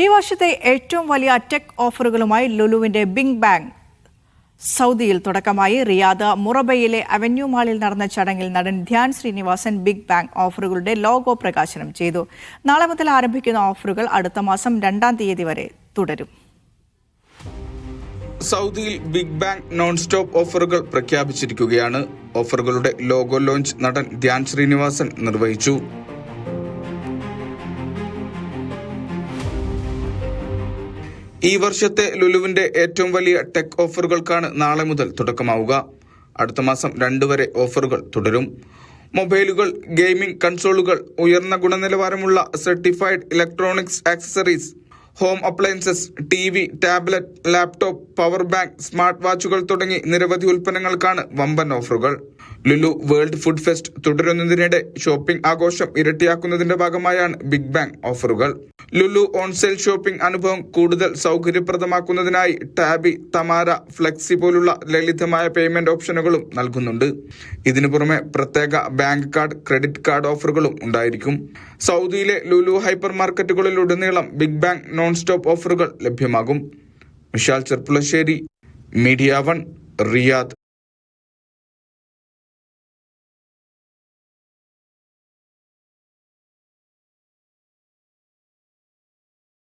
ഈ വർഷത്തെ ഏറ്റവും വലിയ ടെക് ഓഫറുകളുമായി ലുലുവിന്റെ ബിഗ് ബാങ് സൗദിയിൽ തുടക്കമായി. റിയാദ് മുറബയിലെ അവന്യൂ മാളിൽ നടന്ന ചടങ്ങിൽ നടൻ ധ്യാൻ ശ്രീനിവാസൻ ബിഗ് ബാങ് ഓഫറുകളുടെ ലോഗോ പ്രകാശനം ചെയ്തു. നാളെ മുതൽ ആരംഭിക്കുന്ന ഓഫറുകൾ അടുത്ത മാസം 2-ാം തീയതി വരെ തുടരും. സൗദിയിൽ ബിഗ് ബാങ് നോൺ സ്റ്റോപ്പ് ഓഫറുകൾ പ്രഖ്യാപിച്ചിരിക്കുകയാണ്. ഓഫറുകളുടെ ലോഗോ ലോഞ്ച് നടൻ ധ്യാൻ ശ്രീനിവാസൻ നിർവഹിച്ചു. ഈ വർഷത്തെ ലുലുവിന്റെ ഏറ്റവും വലിയ ടെക് ഓഫറുകൾക്കാണ് നാളെ മുതൽ തുടക്കമാവുക. അടുത്ത മാസം 2 വരെ ഓഫറുകൾ തുടരും. മൊബൈലുകൾ, ഗെയിമിംഗ് കൺസോളുകൾ, ഉയർന്ന ഗുണനിലവാരമുള്ള certified electronics accessories, home appliances, TV, tablet, laptop, power bank, smart വാച്ചുകൾ തുടങ്ങി നിരവധി ഉൽപ്പന്നങ്ങൾക്കാണ് വമ്പൻ ഓഫറുകൾ. ലുലു വേൾഡ് ഫുഡ് ഫെസ്റ്റ് തുടരുന്നതിനിടെ ഷോപ്പിംഗ് ആഘോഷം ഇരട്ടിയാക്കുന്നതിന്റെ ഭാഗമായാണ് ബിഗ് ബാങ് ഓഫറുകൾ. ലുലു ഓൺസെയിൽ ഷോപ്പിംഗ് അനുഭവം കൂടുതൽ സൗകര്യപ്രദമാക്കുന്നതിനായി ടാബി, തമാര, ഫ്ലെക്സി പോലുള്ള ലളിതമായ പേയ്മെന്റ് ഓപ്ഷനുകളും നൽകുന്നുണ്ട്. ഇതിനു പുറമെ പ്രത്യേക ബാങ്ക് കാർഡ്, ക്രെഡിറ്റ് കാർഡ് ഓഫറുകളും ഉണ്ടായിരിക്കും. സൗദിയിലെ ലുലു ഹൈപ്പർ മാർക്കറ്റുകളിലുടനീളം ബിഗ് ബാങ് നോൺ സ്റ്റോപ്പ് ഓഫറുകൾ ലഭ്യമാകും. Vishal Cherpulassery, media 1, Riyadh.